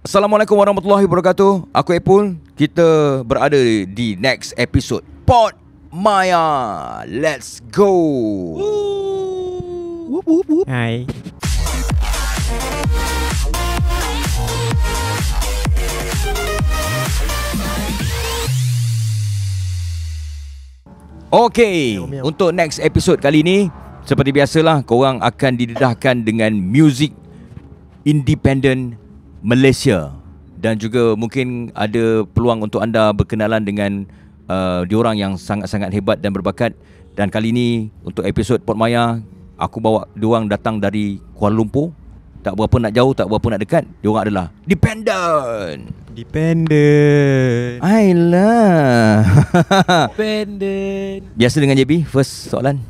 Assalamualaikum warahmatullahi wabarakatuh. Aku Epul. Kita berada di next episode Pod Maya. Let's go. Whoop, whoop, whoop. Hai. Okay, untuk next episode kali ni, seperti biasalah, korang akan didedahkan dengan muzik independent Malaysia. Dan juga mungkin ada peluang untuk anda berkenalan dengan diorang yang sangat-sangat hebat dan berbakat. Dan kali ni untuk episod Pod Maya, aku bawa diorang datang dari Kuala Lumpur. Tak berapa nak jauh, tak berapa nak dekat. Diorang adalah Dependent. Ayolah. Dependent. Biasa dengan JB, first soalan.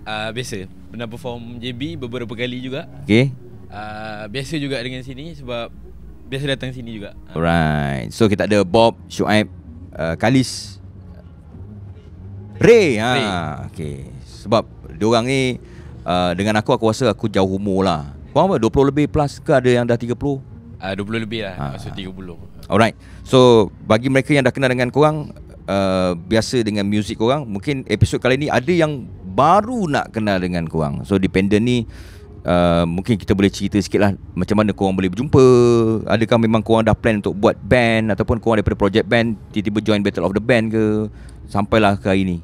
Biasa. Pernah perform JB beberapa kali juga. Okay. Biasa juga dengan sini sebab biasa datang sini juga. Alright. So kita ada Bob, Shuaib, Kalis, Ray. Ray. Okay. Sebab diorang ni dengan aku rasa aku jauh umur lah. Korang apa? 20 lebih plus ke ada yang dah 30? 20 lebih lah. Maksud 30. Alright. So bagi mereka yang dah kenal dengan korang, biasa dengan muzik korang, mungkin episod kali ni ada yang baru nak kenal dengan korang. So Dependent ni mungkin kita boleh cerita sikit lah macam mana korang boleh berjumpa. Adakah memang korang dah plan untuk buat band, ataupun korang daripada project band tiba-tiba join Battle of the Band ke, sampailah ke hari ni?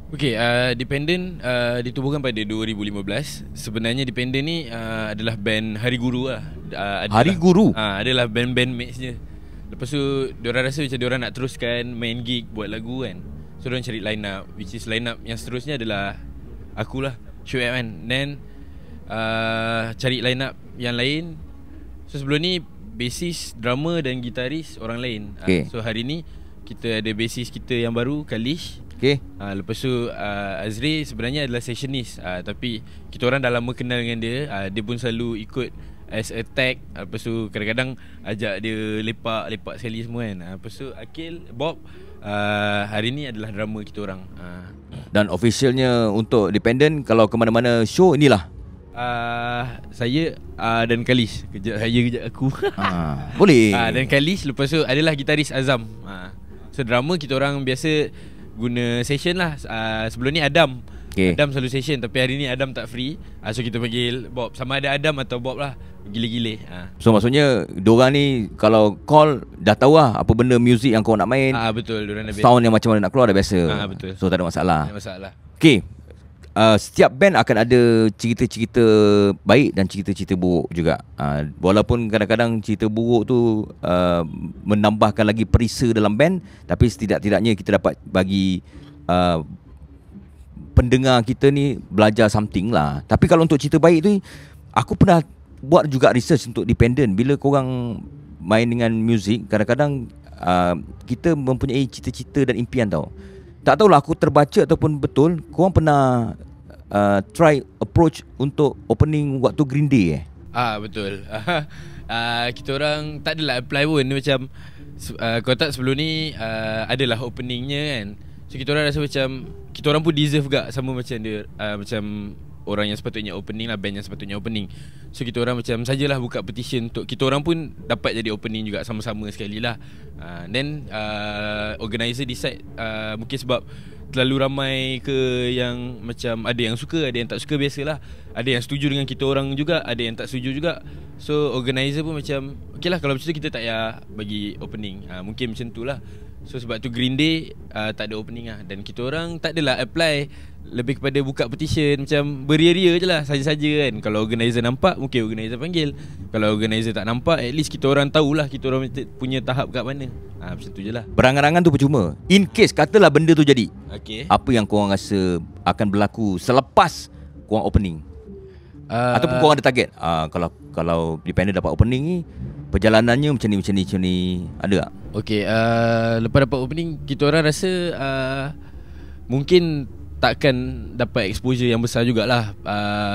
Okay, Dependent ditubuhkan pada 2015. Sebenarnya Dependent ni adalah band Hari Guru lah. Hari Guru? Adalah band-band mates je. Lepas tu diorang rasa macam diorang nak teruskan main gig, buat lagu kan. So diorang cari line up, which is line up yang seterusnya adalah akulah, Shuaib kan. Then cari line up yang lain. So sebelum ni bassist, drummer dan gitaris orang lain. Okay. So hari ni kita ada bassist kita yang baru, Kalish. Okay. Lepas tu Azri sebenarnya adalah sessionist, tapi kita orang dah lama kenal dengan dia. Dia pun selalu ikut as a tag. Lepas tu kadang-kadang ajak dia lepak sekali semua kan. Lepas tu Akil, Bob, hari ni adalah drummer kita orang. Dan officialnya untuk Dependent, kalau ke mana-mana show inilah saya dan Kalish. Kejap saya, kejap aku. Boleh. Dan Kalish. Lepas tu adalah gitaris Azam. So drummer kita orang biasa guna session lah. Sebelum ni Adam. Okay. Adam selalu session, tapi hari ni Adam tak free. So kita panggil Bob. Sama ada Adam atau Bob lah. Gile-gile. So maksudnya diorang ni kalau call dah tahu lah apa benda muzik yang kau nak main. Betul. Sound yang macam mana nak keluar dah biasa. Betul. So tak ada masalah. Tak ada masalah. Okay. Setiap band akan ada cerita-cerita baik dan cerita-cerita buruk juga. Walaupun kadang-kadang cerita buruk tu menambahkan lagi perisa dalam band, tapi setidak-tidaknya kita dapat bagi pendengar kita ni belajar something lah. Tapi kalau untuk cerita baik tu, aku pernah buat juga research untuk Dependent. Bila korang main dengan muzik, kadang-kadang kita mempunyai cita-cita dan impian tau. Tak tahulah aku terbaca ataupun betul, korang pernah try approach untuk opening waktu Green Day Betul. Kita orang tak adalah apply pun. Dia macam kau tak sebelum ni adalah openingnya kan. So kita orang rasa macam kita orang pun deserve juga sama macam dia, macam orang yang sepatutnya opening lah, band yang sepatutnya opening. So kita orang macam sajalah buka petition untuk kita orang pun dapat jadi opening juga sama-sama sekali lah. Then organizer decide, mungkin sebab terlalu ramai ke yang macam ada yang suka, ada yang tak suka, biasalah. Ada yang setuju dengan kita orang juga, ada yang tak setuju juga. So organizer pun macam okay lah, kalau macam tu kita tak payah bagi opening. Mungkin macam tu lah. So sebab tu Green Day tak ada opening lah. Dan kita orang tak adalah apply, lebih kepada buka petition, macam beria-ria je lah, saja-saja kan. Kalau organizer nampak, mungkin organizer panggil. Kalau organizer tak nampak, at least kita orang tahulah kita orang punya tahap kat mana. Macam tu je lah. Berangan-angan tu percuma. In case katalah benda tu jadi, apa yang korang rasa akan berlaku selepas korang opening? Ataupun korang ada target, kalau Dependent dapat opening ni, perjalanannya macam ni, ada tak? Okay, lepas dapat opening, kita orang rasa mungkin takkan dapat exposure yang besar jugalah.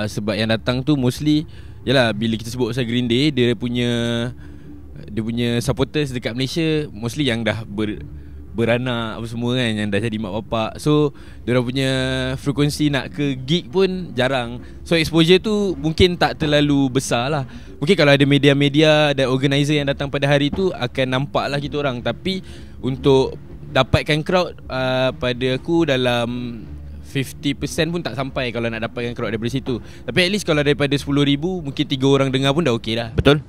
Sebab yang datang tu mostly, yalah, bila kita sebut pasal Green Day, dia punya supporters dekat Malaysia mostly yang dah beranak apa semua kan, yang dah jadi mak bapak. So diorang punya frekuensi nak ke gig pun jarang. So exposure tu mungkin tak terlalu besar lah. Mungkin kalau ada media-media dan organizer yang datang pada hari tu akan nampak lah kita orang. Tapi untuk dapatkan crowd, pada aku dalam 50% pun tak sampai kalau nak dapatkan crowd daripada situ. Tapi at least kalau daripada 10,000 mungkin 3 orang dengar pun dah okey dah. Betul.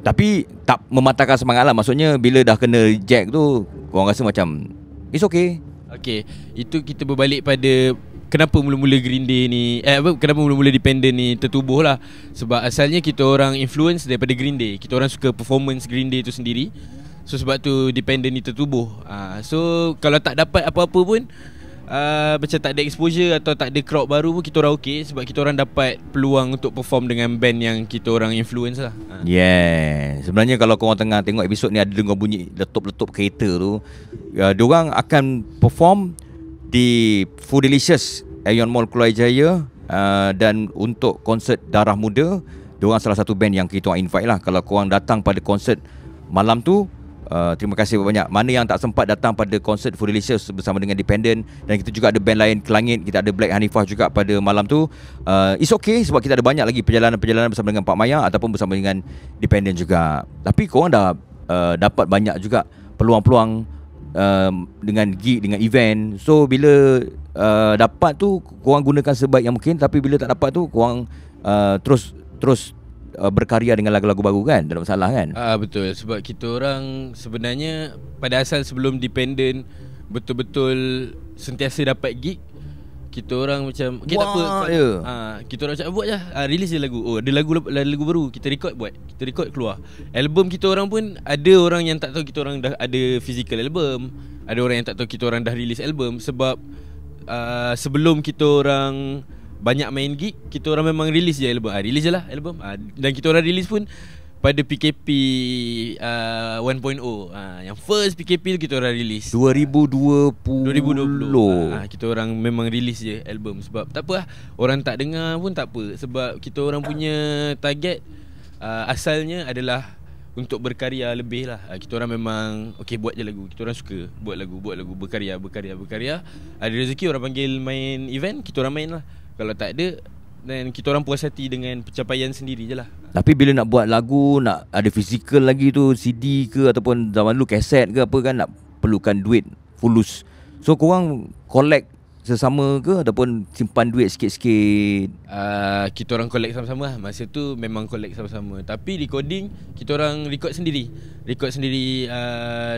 Tapi tak mematahkan semangat lah. Maksudnya bila dah kena reject tu, korang rasa macam it's okay. Okay, itu kita berbalik pada kenapa mula-mula Green Day ni kenapa mula-mula Dependent ni tertubuh lah. Sebab asalnya kita orang influence daripada Green Day. Kita orang suka performance Green Day tu sendiri. So sebab tu Dependent ni tertubuh. So kalau tak dapat apa-apa pun, macam tak ada exposure atau tak ada crowd baru pun, kita orang okey. Sebab kita orang dapat peluang untuk perform dengan band yang kita orang influence lah. Yeah. Sebenarnya kalau korang tengah tengok episod ni, ada dengar bunyi letup-letup kereta tu, diorang akan perform di Foodalicious Aeon Mall Kuala Jaya. Dan untuk konsert Darah Muda, diorang salah satu band yang kita orang invite lah. Kalau korang datang pada konsert malam tu, terima kasih banyak. Mana yang tak sempat datang pada konsert Foodalicious bersama dengan Dependent, dan kita juga ada band lain Kelangit, kita ada Black Hanifah juga pada malam tu, it's okay sebab kita ada banyak lagi perjalanan-perjalanan bersama dengan Pak Maya ataupun bersama dengan Dependent juga. Tapi korang dah dapat banyak juga peluang-peluang dengan gig, dengan event. So bila dapat tu, korang gunakan sebaik yang mungkin. Tapi bila tak dapat tu, korang terus berkarya dengan lagu-lagu baru kan. Tak ada masalah kan. Betul. Sebab kita orang sebenarnya pada asal sebelum Dependent betul-betul sentiasa dapat gig, kita orang macam okay, tak apa, kita orang macam buat je, release je lagu. Oh, ada lagu baru, kita record keluar. Album kita orang pun ada orang yang tak tahu kita orang dah ada physical album. Ada orang yang tak tahu kita orang dah release album. Sebab sebelum kita orang banyak main gig, kita orang memang release je album. Release je lah album. Dan kita orang release pun pada PKP 1.0. Yang first PKP tu kita orang release 2020. Kita orang memang release je album. Sebab tak apa lah, orang tak dengar pun tak apa. Sebab kita orang punya target asalnya adalah untuk berkarya lebih lah. Kita orang memang okay, buat je lagu. Kita orang suka buat lagu, berkarya. Ada rezeki orang panggil main event, kita orang main lah. Kalau tak ada, dan kita orang puas hati dengan pencapaian sendiri je lah. Tapi bila nak buat lagu, nak ada fizikal lagi tu, CD ke ataupun zaman dulu kaset ke apa kan, nak perlukan duit fulus. So korang collect sesama ke ataupun simpan duit sikit-sikit? Kita orang collect sama-sama lah. Masa tu memang collect sama-sama. Tapi recording, kita orang record sendiri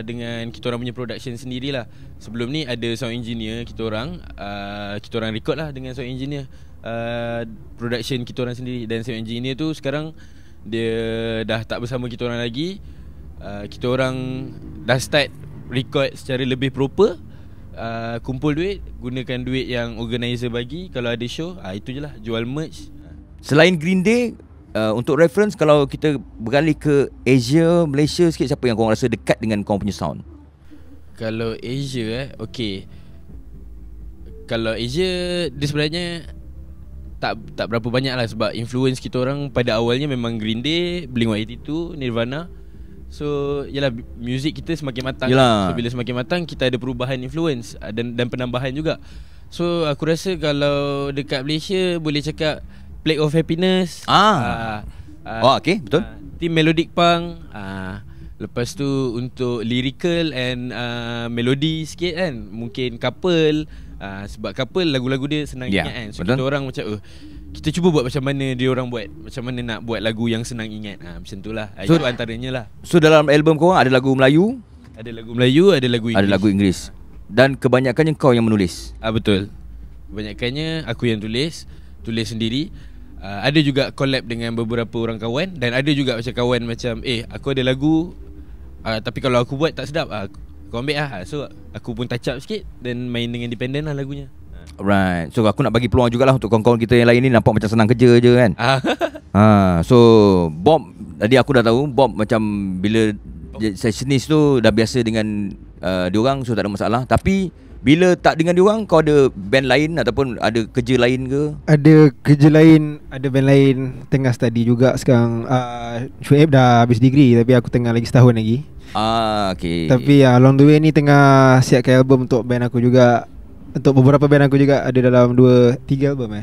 dengan kita orang punya production sendirilah. Sebelum ni ada sound engineer kita orang record lah dengan sound engineer. Production kita orang sendiri. Dan sound engineer tu sekarang dia dah tak bersama kita orang lagi. Kita orang dah start record secara lebih proper. Kumpul duit, gunakan duit yang organizer bagi. Kalau ada show, itu je lah, jual merch. Selain Green Day, untuk reference, kalau kita beralih ke Asia, Malaysia sikit, siapa yang korang rasa dekat dengan korang punya sound? Kalau Asia okay. Kalau Asia, dia sebenarnya tak berapa banyak lah. Sebab influence kita orang pada awalnya memang Green Day, Blink-182, Nirvana. So yalah, music kita semakin matang. So bila semakin matang, kita ada perubahan influence dan penambahan juga. So aku rasa kalau dekat Malaysia boleh cakap Plague of Happiness. Okay, betul. Team Melodic Punk. Lepas tu untuk lyrical and melody sikit kan, mungkin Couple. Sebab Couple lagu-lagu dia senang ingat kan. So betul. Kita orang macam kita cuba buat macam mana dia orang buat, macam mana nak buat lagu yang senang ingat. Macam tu lah. So, itu antaranya lah. So dalam album korang ada lagu Melayu, ada lagu Melayu, ada lagu Inggeris. Ada lagu Inggeris. Dan kebanyakannya kau yang menulis? Betul. Kebanyakannya aku yang tulis sendiri. Ada juga collab dengan beberapa orang kawan. Dan ada juga macam kawan macam aku ada lagu, tapi kalau aku buat tak sedap, kau ambil lah. So aku pun touch up sikit dan main dengan independent lah lagunya. Right. So aku nak bagi peluang jugalah untuk kawan-kawan kita yang lain ni. Nampak macam senang kerja je kan. So Bob, tadi aku dah tahu Bob macam bila sessionist tu dah biasa dengan diorang, so tak ada masalah. Tapi bila tak dengan diorang, kau ada band lain ataupun ada kerja lain ke? Ada kerja lain, ada band lain. Tengah study juga sekarang. Shuaib dah habis degree, tapi aku tengah lagi setahun lagi. Okay. Tapi along the way ni tengah siapkan album untuk band aku juga. Untuk beberapa band aku juga, ada dalam 2-3 album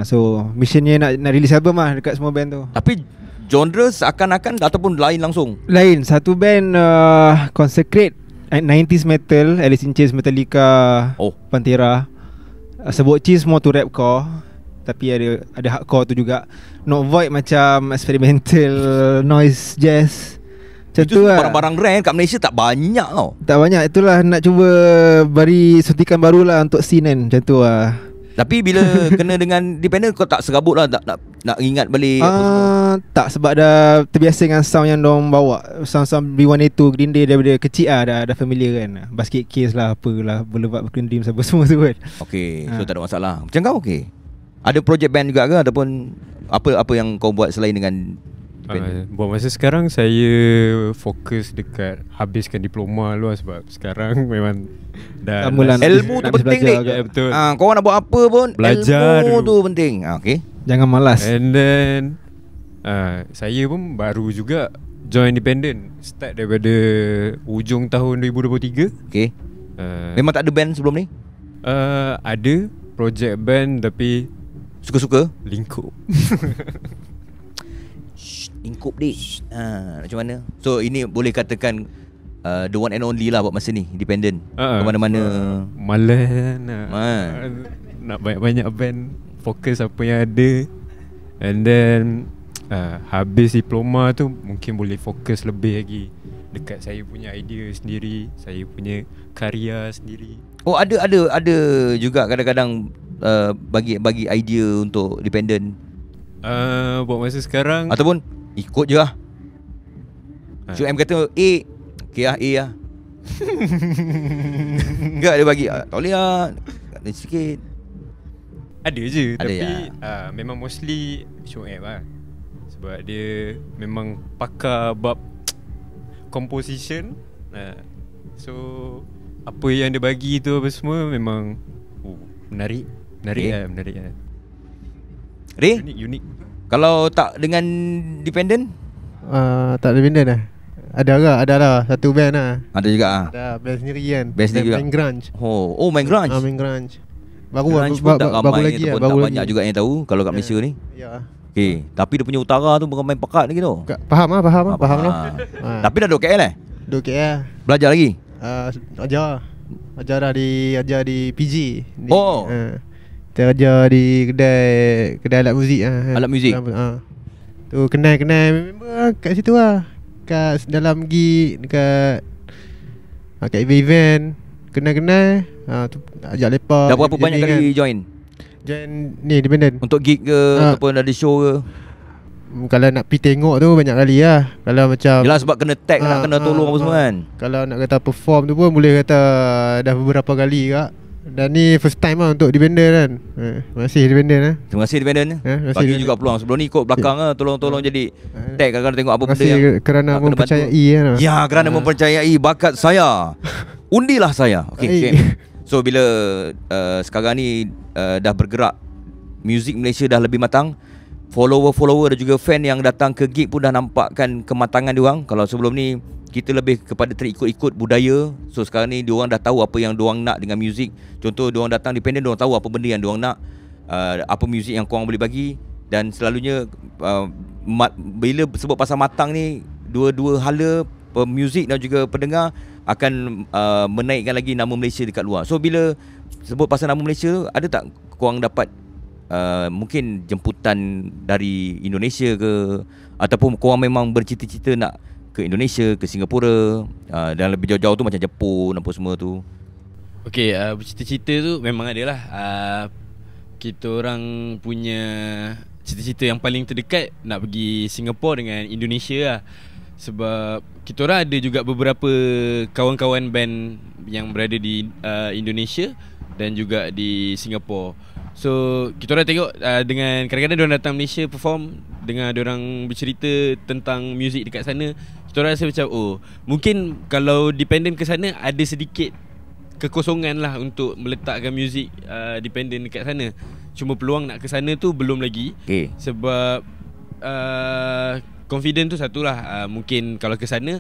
so missionnya nak release album lah dekat semua band tu. Tapi genre seakan-akan ataupun lain langsung? Lain. Satu band consecrate 90s metal, Alice in Chains, Metallica, Pantera. Sebut cheese more to rapcore, tapi ada hardcore tu juga. Not Void macam experimental noise jazz. Macam itu tu lah. Barang-barang rare kat Malaysia tak banyak tau. Tak banyak. Itulah nak cuba beri suntikan baru lah untuk scene kan. Macam tu lah. Tapi bila kena dengan independent, kau tak serabut lah, nak ingat balik apa semua? Tak, sebab dah terbiasa dengan sound yang diorang bawa. Sound B1A2 Green Day daripada kecil dah familiar kan. Basket Case lah, apalah, Boulevard Brooklyn Dreams, apa semua tu kan. Okay, so tak ada masalah. Macam kau okay? Ada project band juga ke ataupun apa yang kau buat selain dengan buat masa sekarang saya fokus dekat habiskan diploma lu lah, sebab sekarang memang dah ilmu tu penting ni. Betul. Kau nak buat apa pun belajar ilmu dulu tu penting. Okay. Jangan malas. And then saya pun baru juga join independent, start daripada ujung tahun 2023. Okay. Memang tak ada band sebelum ni? Ada project band tapi suka-suka lingkup. Lingkup dik. Macam mana? So ini boleh katakan the one and only lah buat masa ni, independent. Ke mana-mana. Malas nak banyak-banyak band, fokus apa yang ada. And then habis diploma tu mungkin boleh fokus lebih lagi dekat saya punya idea sendiri, saya punya karya sendiri. Oh, ada juga kadang-kadang bagi idea untuk independent. Buat masa sekarang ataupun ikut je lah. M kata A, okay lah, A lah. Enggak, dia bagi tak boleh lah, sikit. Ada je ada tapi memang mostly Shoaib lah. Sebab dia memang pakar bab composition. So apa yang dia bagi tu apa semua memang menarik lah. Ray? Unik. Kalau tak dengan independent? Tak independent lah. Ada lah satu band lah. Ada juga Ada band sendiri kan. Band sendiri juga. Main grunge. Main grunge. Main grunge. Baru lagi lah. Tak banyak juga yang tahu kalau kat Malaysia ni. Ya. Okay. Tapi dia punya utara tu bukan main pekat lagi tu. Faham lah. Tapi dah duduk KL Duduk KL. Belajar lagi? Ajar di PG. Kita ajar di kedai alat muzik Alat muzik. Tu kenal member kat situ lah. Kat dalam gig dekat event kenal tu ajak lepak. Dah berapa banyak kali join ni independent? Untuk gig ke ataupun ada show ke? Kalau nak pergi tengok tu banyak kali lah. Kalau macam yelah, sebab kena tag, nak kena tolong apa semua kan. Kalau nak kata perform tu pun boleh kata dah beberapa kali kak. Dan ni first time lah untuk independent kan. Terima kasih independent Terima kasih independent bagi juga peluang. Sebelum ni ikut belakang tolong jadi tag kadang-kadang tengok apa benda yang kerana mempercayai kan. Ya, kerana mempercayai bakat saya. Undilah saya. Okay. So bila sekarang ni dah bergerak, muzik Malaysia dah lebih matang, follower dan juga fan yang datang ke gig pun dah nampakkan kematangan diorang. Kalau sebelum ni kita lebih kepada terikut-ikut budaya, so sekarang ni diorang dah tahu apa yang diorang nak dengan muzik. Contoh diorang datang independent, diorang tahu apa benda yang diorang nak, apa muzik yang korang boleh bagi. Dan selalunya bila sebut pasal matang ni, dua-dua hala, pemuzik dan juga pendengar akan menaikkan lagi nama Malaysia dekat luar. So bila sebut pasal nama Malaysia, ada tak korang dapat mungkin jemputan dari Indonesia ke, ataupun korang memang bercita-cita nak ke Indonesia, ke Singapura, dan lebih jauh-jauh tu macam Jepun apa semua tu? Okay, bercita-cita tu memang ada lah. Kita orang punya cita-cita yang paling terdekat nak pergi Singapura dengan Indonesia lah. Sebab kita orang ada juga beberapa kawan-kawan band yang berada di Indonesia dan juga di Singapura. So kita orang tengok dengan kadang-kadang diorang datang Malaysia perform, dengan diorang bercerita tentang muzik dekat sana, kita orang rasa macam mungkin kalau dependent ke sana ada sedikit kekosongan lah untuk meletakkan muzik dependent dekat sana. Cuma peluang nak ke sana tu belum lagi. Sebab confident tu satulah. Mungkin kalau ke sana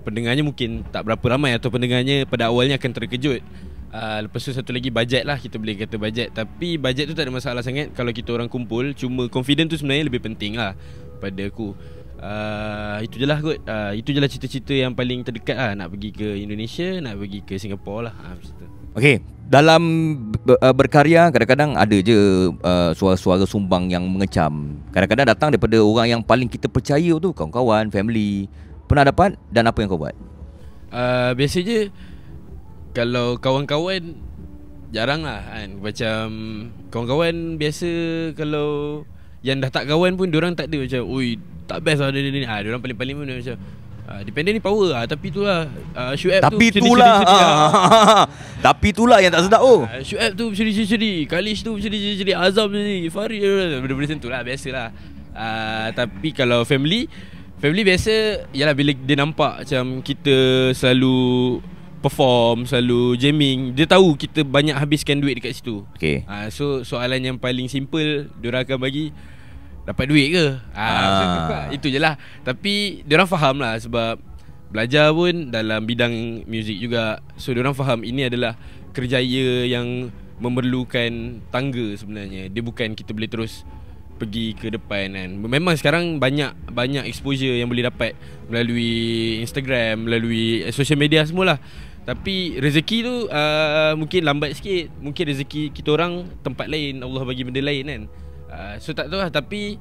pendengarnya mungkin tak berapa ramai, atau pendengarnya pada awalnya akan terkejut. Lepas tu satu lagi bajet lah, kita boleh kata bajet. Tapi bajet tu tak ada masalah sangat kalau kita orang kumpul. Cuma confident tu sebenarnya lebih penting lah pada aku. Itu je lah kot. Itu je lah cita-cita yang paling terdekat lah. Nak pergi ke Indonesia, nak pergi ke Singapura lah. Macam tu. Okay, dalam berkarya kadang-kadang ada je suara-suara sumbang yang mengecam. Kadang-kadang datang daripada orang yang paling kita percaya tu, kawan-kawan, family. Pernah dapat dan apa yang kau buat? Biasa je. Kalau kawan-kawan jarang lah kan. Macam kawan-kawan biasa, kalau yang dah tak kawan pun diorang tak ada macam oi tak best lah ni. Diorang paling-paling pun macam dependent ni power lah. Tapi tu lah Shu'aib tu itulah tapi itulah yang tak sedap Shu'aib tu sedih-sedih, Kalish tu sedih-sedih, Azam sedih, Farid benda-benda macam tu lah. Biasalah. Tapi kalau family biasa yalah, bila dia nampak macam kita selalu perform, selalu jamming, dia tahu kita banyak habiskan duit dekat situ. So soalan yang paling simple diorang akan bagi, dapat duit ke? Itu je lah. Tapi diorang faham lah, sebab belajar pun dalam bidang muzik juga. So diorang faham ini adalah kerjaya yang memerlukan tangga sebenarnya. Dia bukan kita boleh terus pergi ke depan kan. Memang sekarang banyak exposure yang boleh dapat melalui Instagram, melalui social media semualah. Tapi rezeki tu mungkin lambat sikit. Mungkin rezeki kita orang tempat lain, Allah bagi benda lain kan. So tak tahu lah. Tapi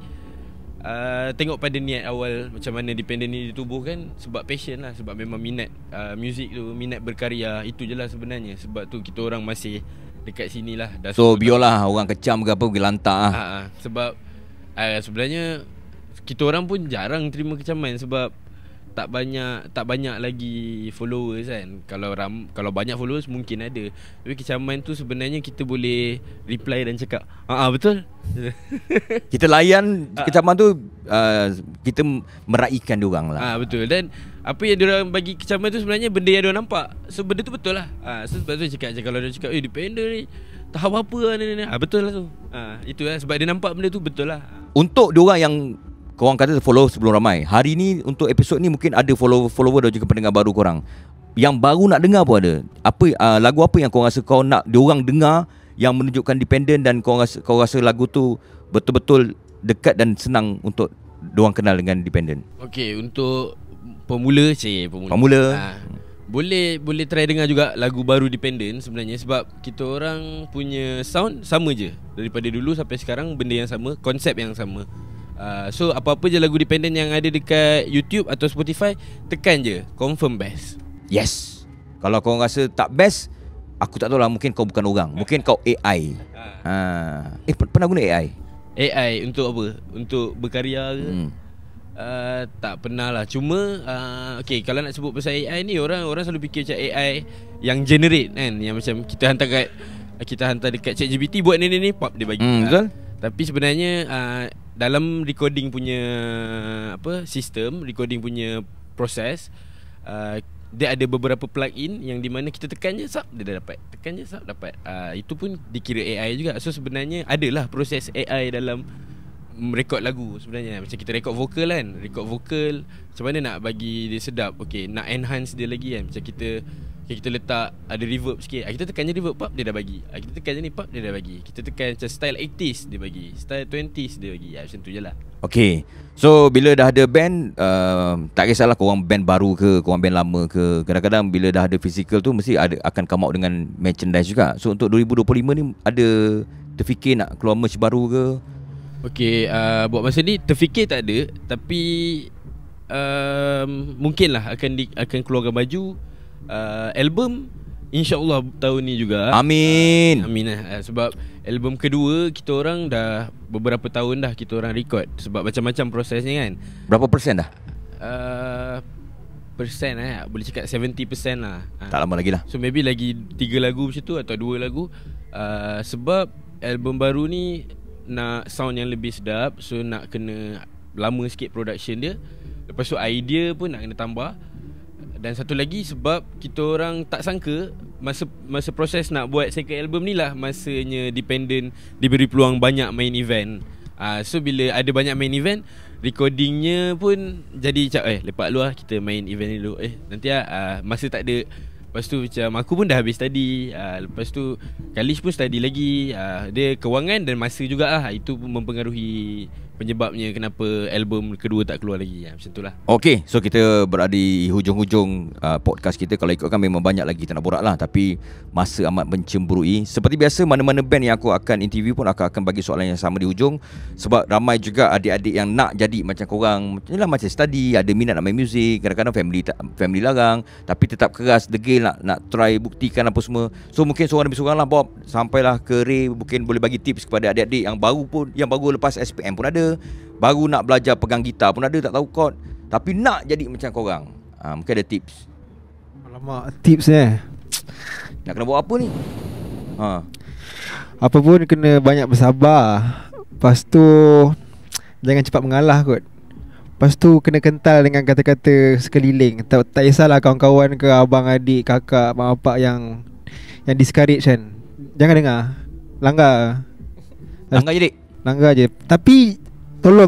tengok pada niat awal macam mana dependent ni ditubuhkan. Sebab passion lah, sebab memang minat muzik tu, minat berkarya. Itu je lah sebenarnya. Sebab tu kita orang masih dekat sini lah. So biarlah orang kecam ke apa, pergi lantak lah. Sebab sebenarnya kita orang pun jarang terima kecaman. Sebab tak banyak lagi followers kan. Kalau banyak followers mungkin ada. Tapi kecaman tu sebenarnya kita boleh reply dan cakap betul. Kita layan kecaman tu, kita meraihkan diorang lah. Betul. Dan apa yang diorang bagi kecaman tu sebenarnya benda yang diorang nampak. So benda tu betul lah. So sebab tu cakap kalau dia cakap dependent ni tak apa-apa ni. Betul lah tu. Itu lah, sebab dia nampak benda tu betul lah. Untuk diorang yang korang kata follow sebelum ramai, hari ni untuk episod ni mungkin ada follower dan juga pendengar baru korang. Yang baru nak dengar pun ada. Lagu apa yang kau rasa kau nak diorang dengar, yang menunjukkan dependent, dan kau rasa lagu tu betul-betul dekat dan senang untuk diorang kenal dengan dependent? Okay, untuk pemula. Boleh try dengar juga lagu baru dependent sebenarnya. Sebab kita orang punya sound sama je daripada dulu sampai sekarang. Benda yang sama, konsep yang sama. So apa-apa je lagu dependent yang ada dekat YouTube atau Spotify, tekan je, confirm best. Yes. Kalau kau rasa tak best, aku tak tahu lah, mungkin kau bukan orang, mungkin kau AI. Pernah guna AI? AI untuk apa? Untuk berkarya ke? Tak pernah lah. Cuma okay, kalau nak sebut pasal AI ni, orang selalu fikir macam AI yang generate kan, yang macam kita hantar dekat ChatGPT, buat ni pop dia bagi. Betul. Tapi sebenarnya dalam recording punya sistem, recording punya proses, dia ada beberapa plug-in yang di mana kita tekan je sap dia dah dapat, tekan je sap dapat. Itu pun dikira AI juga. So sebenarnya adalah proses AI dalam merekod lagu sebenarnya. Macam kita rekod vokal kan, macam mana nak bagi dia sedap. Okay, nak enhance dia lagi kan. Macam kita letak ada reverb sikit, kita tekan je reverb, pop dia dah bagi. Kita tekan je ni, pop dia dah bagi. Kita tekan macam style 80s dia bagi, style 20s dia bagi. Macam tu je lah. Okay, so bila dah ada band, tak kisahlah korang band baru ke, korang band lama ke, kadang-kadang bila dah ada physical tu mesti akan come out dengan merchandise juga. So untuk 2025 ni ada terfikir nak keluar merch baru ke? Okay, buat masa ni terfikir tak ada. Tapi mungkin lah akan keluarkan baju, album, InsyaAllah tahun ni juga. Amin. Amin lah. Sebab album kedua kita orang dah beberapa tahun dah kita orang record. Sebab macam-macam prosesnya kan. Berapa persen dah? Persen boleh cakap 70% lah. Tak lama lagi lah. So maybe lagi 3 lagu macam tu, atau 2 lagu. Sebab album baru ni nak sound yang lebih sedap. So nak kena lama sikit production dia. Lepas tu idea pun nak kena tambah. Dan satu lagi sebab kita orang tak sangka masa proses nak buat second album ni lah masanya Dependent diberi peluang banyak main event. So bila ada banyak main event, recordingnya pun jadi lepak lu lah, kita main event ni dulu. Nanti masa tak ada. Lepas tu macam aku pun dah habis study. Lepas tu Kalish pun study lagi. Dia kewangan dan masa juga lah. Itu pun mempengaruhi penyebabnya kenapa album kedua tak keluar lagi. Macam tu lah. Okay, so kita berada di hujung-hujung podcast kita. Kalau ikutkan memang banyak lagi kita nak borak lah, tapi masa amat mencemburui. Seperti biasa, mana-mana band yang aku akan interview pun aku akan bagi soalan yang sama di hujung. Sebab ramai juga adik-adik yang nak jadi macam korang. Macam study, ada minat nak main muzik. Kadang-kadang family larang, tapi tetap keras degil nak try buktikan apa semua. So mungkin seorang demi seorang lah Bob, sampailah ke Ray, mungkin boleh bagi tips kepada adik-adik yang baru lepas SPM pun ada, baru nak belajar pegang gitar pun ada, tak tahu chord, tapi nak jadi macam korang. Mungkin ada tips. Alamak, tips nak kena buat apa ni? Apa pun kena banyak bersabar. Lepas tu jangan cepat mengalah kot. Lepas tu kena kental dengan kata-kata sekeliling. Tak kisahlah kawan-kawan ke abang, adik, kakak, mak bapak yang discourage kan. Jangan dengar. Langgar je. Langgar je. Tapi tolong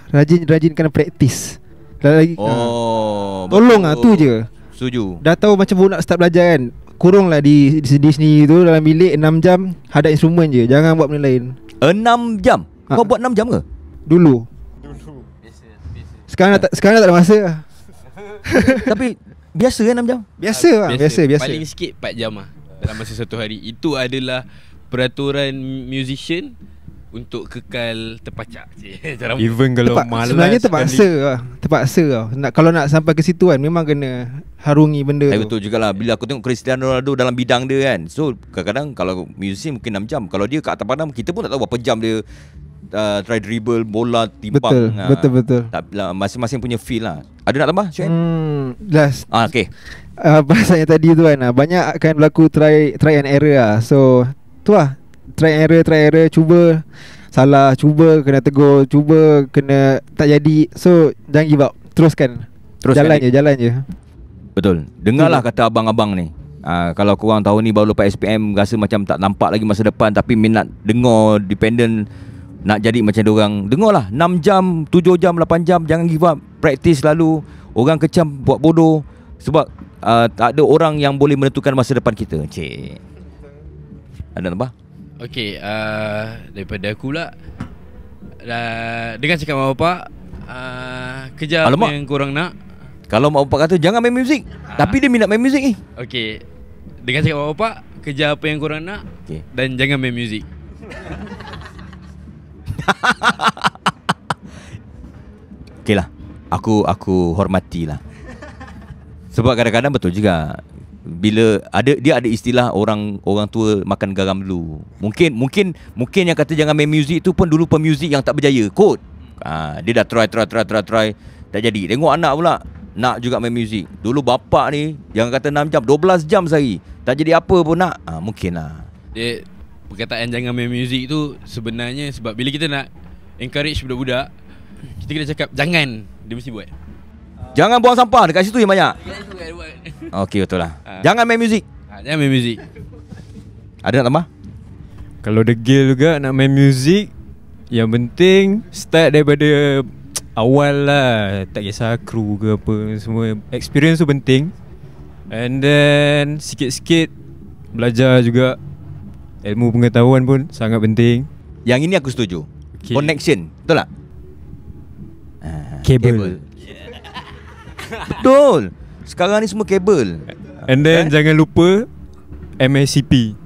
rajin kena praktis. Tolong tu je. Setuju. Dah tahu macam baru nak start belajar kan, kurunglah di sendiri tu dalam bilik 6 jam, hadap instrumen je. Jangan buat benda lain. 6 jam? Kau buat 6 jam ke? Dulu. Sekarang tak ada masa. Tapi biasa kan 6 jam? Biasa. Paling sikit 4 jam lah dalam masa satu hari. Itu adalah peraturan musician untuk kekal terpacak. Even kalau malas, sebenarnya terpaksa lah. Kalau nak sampai ke situ kan, memang kena harungi benda tu. Betul jugalah. Bila aku tengok Cristiano Ronaldo dalam bidang dia kan, so kadang-kadang kalau musician mungkin 6 jam. Kalau dia kat atas padang, kita pun tak tahu berapa jam dia try dribble bola, timpang. Betul. Masing-masing punya feel lah. Ada nak tambah, Syed? Last. Okay. Bahasanya tadi tu kan, banyak akan berlaku try and error lah. So tu lah, try and error, cuba salah, cuba kena tegur, cuba kena tak jadi. So jangan give up, teruskan. Jalan je. Betul. Dengarlah kata abang-abang ni. Kalau korang tahu ni baru lepas SPM, rasa macam tak nampak lagi masa depan, tapi minat dengar Dependent, nak jadi macam diorang, dengarlah 6 jam, 7 jam, 8 jam. Jangan give up. Practice selalu. Orang kecam buat bodoh. Sebab tak ada orang yang boleh menentukan masa depan kita. Cik, ada apa? Okay, daripada aku pula, dengan cakap mak bapak, kejar apa yang korang nak. Kalau mak bapak kata jangan main muzik, tapi dia minat main muzik ni. Okay, dengan cakap mak bapak, kejar apa yang korang nak, dan jangan main muzik. Okay lah, aku hormatilah. Sebab kadang-kadang betul juga, bila dia ada istilah orang tua makan garam dulu. Mungkin yang kata jangan main muzik tu pun dulu pemuzik yang tak berjaya kot. Dia dah try tak jadi. Tengok anak pula nak juga main muzik. Dulu bapak ni yang kata 6 jam, 12 jam sehari, tak jadi apa pun nak. Mungkin lah. Dia perkataan jangan main muzik tu sebenarnya sebab bila kita nak encourage budak-budak, kita kena cakap jangan, dia mesti buat. Jangan buang sampah dekat situ yang banyak. Okey, betul lah. Jangan main muzik. Jangan main muzik. Ada nak tambah? Kalau degil juga nak main muzik, yang penting start daripada awal lah. Tak kisah kru ke apa, semua experience tu penting. And then sikit-sikit belajar juga. Ilmu pengetahuan pun sangat penting. Yang ini aku setuju. Connection, betul tak? Kabel. Betul. Sekarang ni semua kabel. And then jangan lupa MSCP.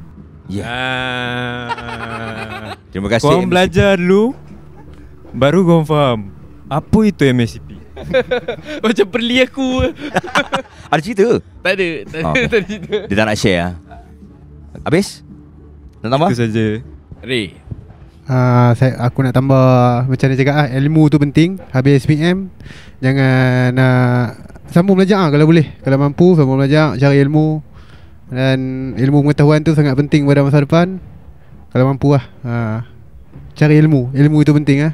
Terima kasih. Korang belajar dulu, baru korang faham apa itu MSCP. Macam perli aku. Ada cerita ke? Tak ada. Tak ada cerita. Dia tak nak share lah. Habis? Nak tambah? Itu saja. Ray. Aku nak tambah macam dia cakap ilmu tu penting. Habis SPM jangan sambung belajar kalau boleh. Kalau mampu sambung belajar, cari ilmu. Dan ilmu pengetahuan tu sangat penting pada masa depan. Kalau mampu cari ilmu. Ilmu itu penting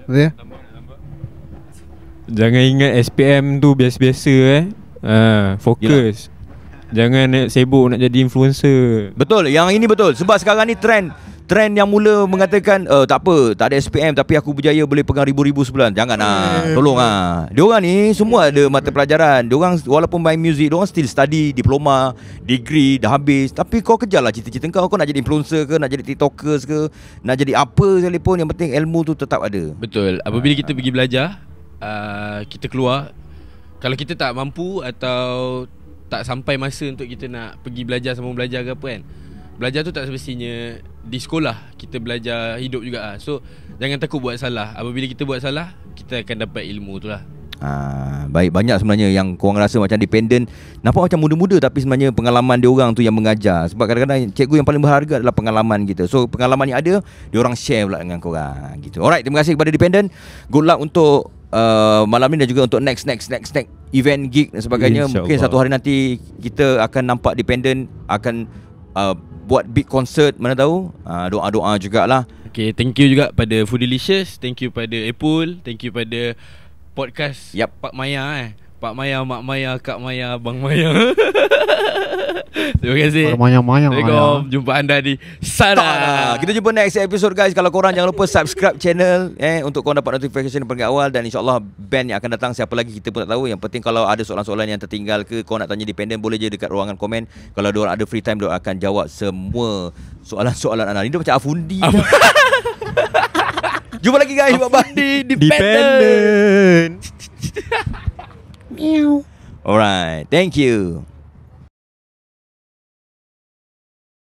Betul ya? Jangan ingat SPM tu biasa-biasa fokus. Jangan sibuk nak jadi influencer. Betul, yang ini betul. Sebab sekarang ni trend yang mula mengatakan tak apa, tak ada SPM tapi aku berjaya boleh pegang ribu-ribu sebulan. Jangan tolong Diorang ni semua ada mata pelajaran. Diorang walaupun main music, diorang still study, diploma, degree dah habis. Tapi kau kejarlah cita-cita kau. Kau nak jadi influencer ke, nak jadi tiktokers ke, nak jadi apa sekalipun, yang penting ilmu tu tetap ada. Betul. Apabila kita pergi belajar, kita keluar, kalau kita tak mampu atau tak sampai masa untuk kita nak pergi belajar, sama belajar ke apa kan, belajar tu tak semestinya di sekolah. Kita belajar hidup juga So jangan takut buat salah. Apabila kita buat salah, kita akan dapat ilmu tu lah. Baik, banyak sebenarnya yang korang rasa macam dependent, nampak macam muda-muda, tapi sebenarnya pengalaman diorang tu yang mengajar. Sebab kadang-kadang cikgu yang paling berharga adalah pengalaman kita. So pengalaman yang ada, diorang share pula dengan korang gitu. Alright, terima kasih kepada Dependent. Good luck untuk malam ni dan juga untuk next event, gig dan sebagainya. Mungkin satu hari nanti kita akan nampak Dependent akan buat big concert, mana tahu. Doa-doa jugalah. Okay, thank you juga pada Foodylicious, thank you pada Apple, thank you pada podcast Pak Maya Pak Maya, Mak Maya, Kak Maya, Abang Maya. Terima kasih. Assalamualaikum. Jumpa anda di sana. Kita jumpa next episode guys. Kalau korang jangan lupa subscribe channel untuk korang dapat notification paling awal. Dan insyaAllah band yang akan datang siapa lagi kita pun tak tahu. Yang penting kalau ada soalan-soalan yang tertinggal ke, korang nak tanya Dependent, boleh je dekat ruangan komen. Kalau diorang ada free time, diorang akan jawab semua soalan-soalan anda. Ini macam Afundi. Jumpa lagi guys. Bye-bye. Dependent. Alright, thank you.